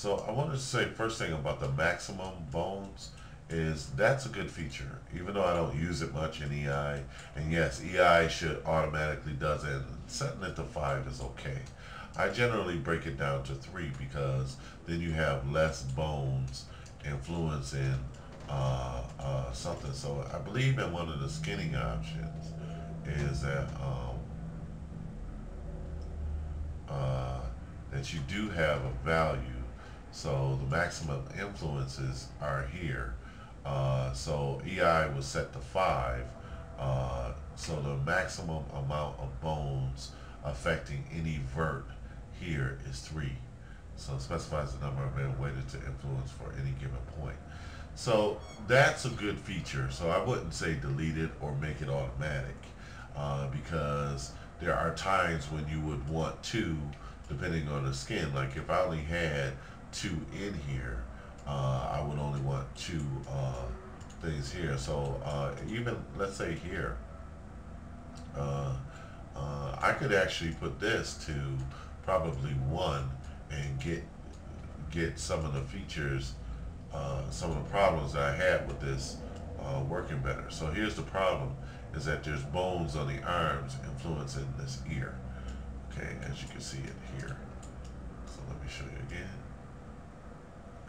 So I wanted to say first thing about the maximum bones is that's a good feature, even though I don't use it much in EI. And yes, EI should automatically does it. Setting it to 5 is okay. I generally break it down to 3 because then you have less bones influencing something. So I believe in one of the skinning options is uh, that you do have a value. So the maximum influences are here. So EI was set to 5. So the maximum amount of bones affecting any vert here is 3. So it specifies the number of men weighted to influence for any given point. So that's a good feature. So I wouldn't say delete it or make it automatic because there are times when you would want to, depending on the skin. Like if I only had 2 in here, I would only want 2 things here. So even let's say here, I could actually put this to probably 1 and get some of the features, some of the problems that I had with this working better. So here's the problem, is that there's bones on the arms influencing this ear. Okay, as you can see it here. So let me show you again.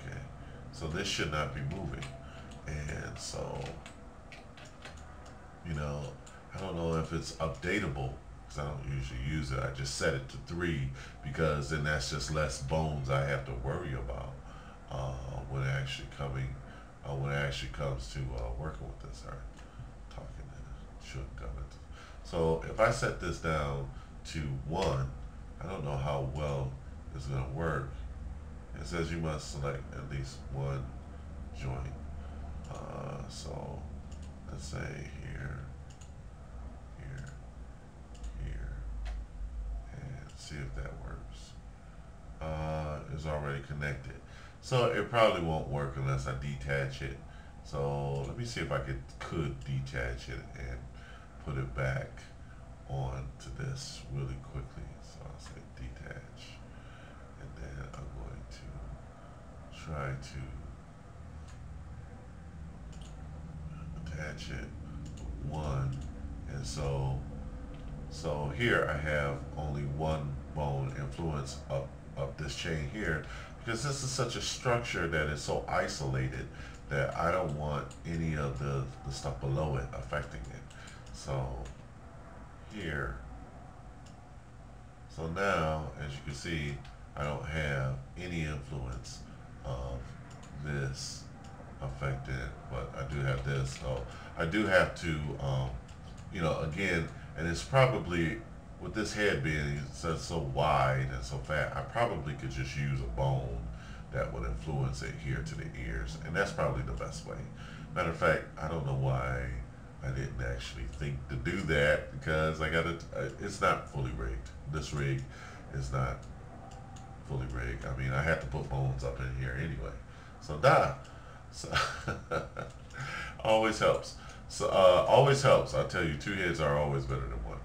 Okay, so this should not be moving. And so, you know, I don't know if it's updatable because I don't usually use it. I just set it to 3 because then that's just less bones I have to worry about when it actually when it actually comes to working with this. All right, talking to should come into. So if I set this down to 1, I don't know how well it's going to work. It says you must select at least 1 joint. So let's say here, here, here, and see if that works. It's already connected. So it probably won't work unless I detach it. So let me see if I could detach it and put it back on to this really quickly. So I'll say detach, and then I'm going to try to attach it 1, and so here I have only 1 bone influence up this chain here because this is such a structure that is so isolated that I don't want any of the stuff below it affecting it. So here, so now as you can see, I don't have any influence of this affected, but I do have this. So I do have to, you know, again, and it's probably with this head being so wide and so fat, I probably could just use a bone that would influence it here to the ears, and that's probably the best way. Matter of fact, I don't know why I didn't actually think to do that because I got it. It's not fully rigged. This rig is not fully rigged. I mean, I had to put bones up in here anyway. So so always helps. So always helps. I tell you, 2 heads are always better than 1,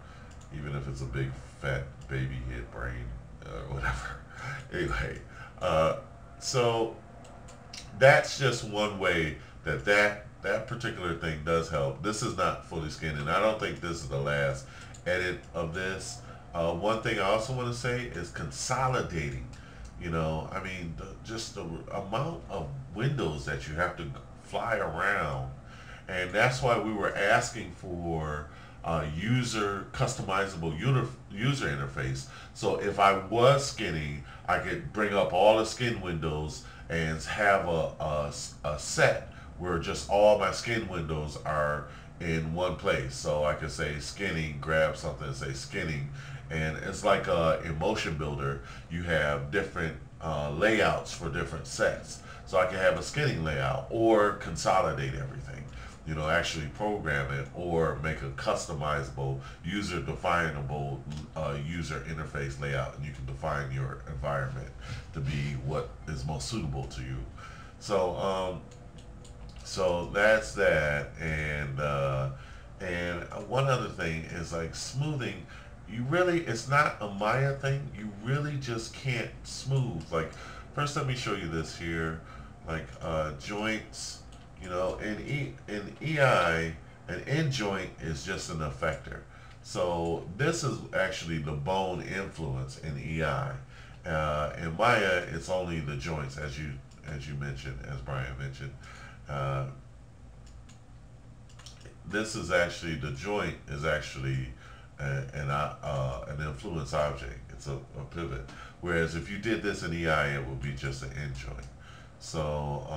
even if it's a big fat baby head brain or whatever. Anyway, so that's just one way that particular thing does help. This is not fully skinned, and I don't think this is the last edit of this. One thing I also want to say is consolidating. You know, I mean, just the amount of windows that you have to fly around, and that's why we were asking for user customizable user interface. So if I was skinning, I could bring up all the skin windows and have a set where just all my skin windows are in one place. So I could say skinning, grab something and say skinning, and it's like a emotion builder. You have different layouts for different sets. So I can have a skinning layout or consolidate everything. You know, actually program it or make a customizable, user definable user interface layout, and you can define your environment to be what is most suitable to you. So so that's that, and one other thing is like smoothing. You really, it's not a Maya thing. You really just can't smooth. Like, first let me show you this here, like joints, you know, in EI, an end joint is just an effector. So this is actually the bone influence in EI. In Maya, it's only the joints, as you mentioned, as Brian mentioned. Uh, this is actually the joint is actually an influence object. It's a pivot. Whereas if you did this in EI, it would be just an end joint. So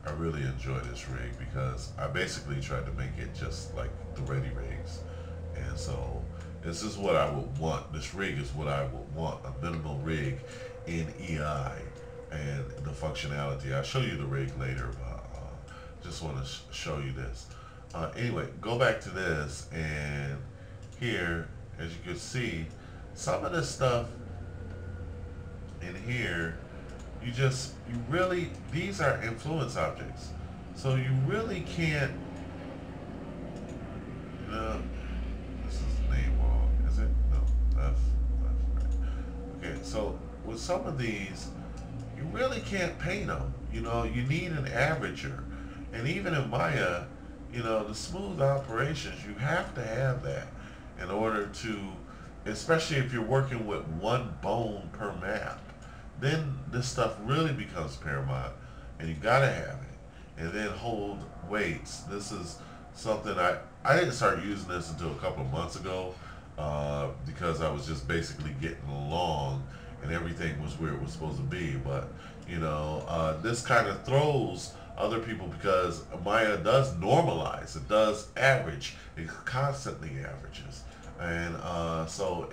I really enjoy this rig because I basically tried to make it just like the ready rigs. And so this is what I would want. This rig is what I would want, a minimal rig in EI and the functionality. I'll show you the rig later, but just want to show you this. Anyway, go back to this, and here, as you can see, some of this stuff in here, you really, these are influence objects. So you really can't, this is the name wrong, is it? No, left, right. Okay, so with some of these, you really can't paint them. You know, you need an averager. And even in Maya, you know, the smooth operations, you have to have that in order to, especially if you're working with one bone per map, then this stuff really becomes paramount, and you gotta have it. And then hold weights. This is something I didn't start using this until a couple of months ago, because I was just basically getting along and everything was where it was supposed to be. But you know, this kind of throws other people because Maya does normalize. It does average. It constantly averages, and so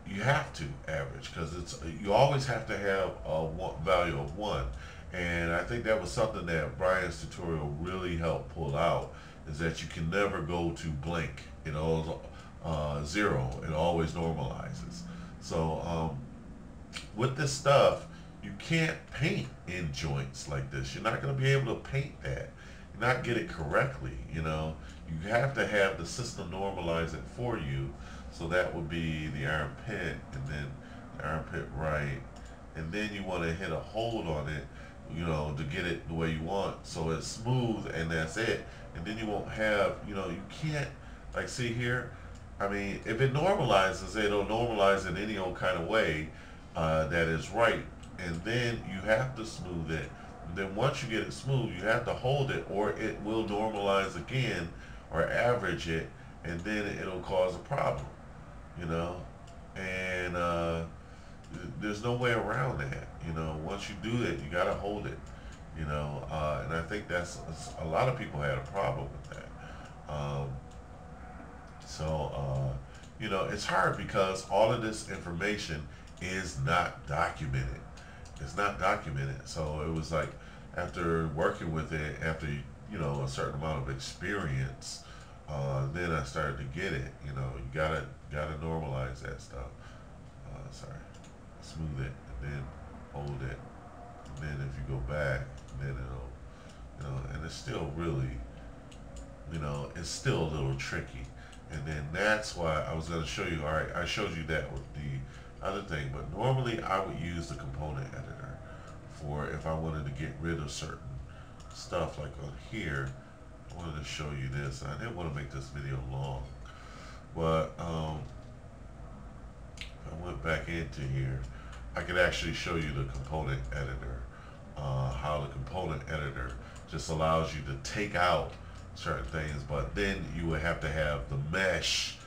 you have to average because you always have to have a value of 1. And I think that was something that Brian's tutorial really helped pull out, is that you can never go to blank. You know, 0. It always normalizes. So with this stuff, you can't paint in joints like this. You're not going to be able to paint that. You're not get it correctly. You know, you have to have the system normalize it for you. So that would be the armpit, and then the armpit right, and then you want to hit a hold on it, you know, to get it the way you want, so it's smooth, and that's it. And then you won't have, you know, you can't, like, see here, I mean, if it normalizes, it'll normalize in any old kind of way that is right, and then you have to smooth it. And then once you get it smooth, you have to hold it, or it will normalize again, or average it, and then it'll cause a problem. You know, and there's no way around that. You know, once you do it, you gotta hold it. You know, and I think that's a lot of people had a problem with that. You know, it's hard because all of this information is not documented. It's not documented. So it was like, after working with it, after, you know, a certain amount of experience, then I started to get it. You know, you gotta normalize that stuff. Sorry, smooth it, and then hold it, and then if you go back, then it'll, you know, and it's still really, you know, it's still a little tricky. And then that's why I was going to show you. All right, I showed you that with the other thing, but normally I would use the component editor for if I wanted to get rid of certain stuff, like on here. I wanted to show you this. I didn't want to make this video long, but if I went back into here, I could actually show you the component editor, how the component editor just allows you to take out certain things, but then you would have to have the mesh.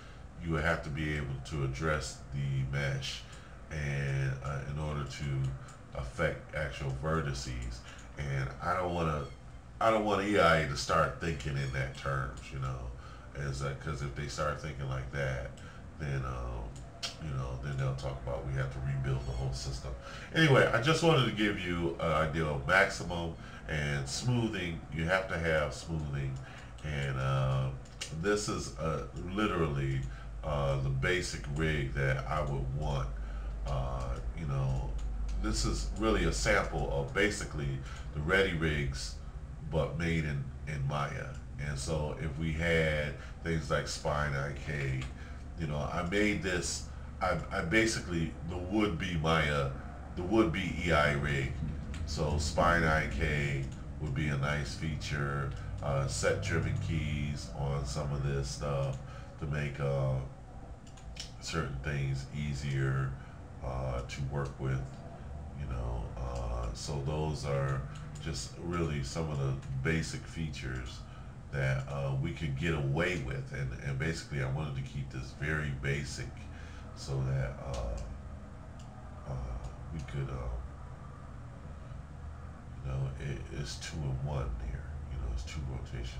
You would have to be able to address the mesh, and in order to affect actual vertices. And I don't want EIA to start thinking in that terms, you know, as because if they start thinking like that, then you know, then they'll talk about we have to rebuild the whole system. Anyway, I just wanted to give you an idea of maximum and smoothing. You have to have smoothing, and this is literally the basic rig that I would want. You know, this is really a sample of basically the ready rigs, but made in Maya. And so if we had things like Spine IK, you know, I made this, I basically the would be EI rig. So spine IK would be a nice feature. Set driven keys on some of this stuff to make certain things easier to work with. So those are just really some of the basic features that we could get away with, and basically I wanted to keep this very basic so that we could it's 2 in 1 here, it's 2 rotations.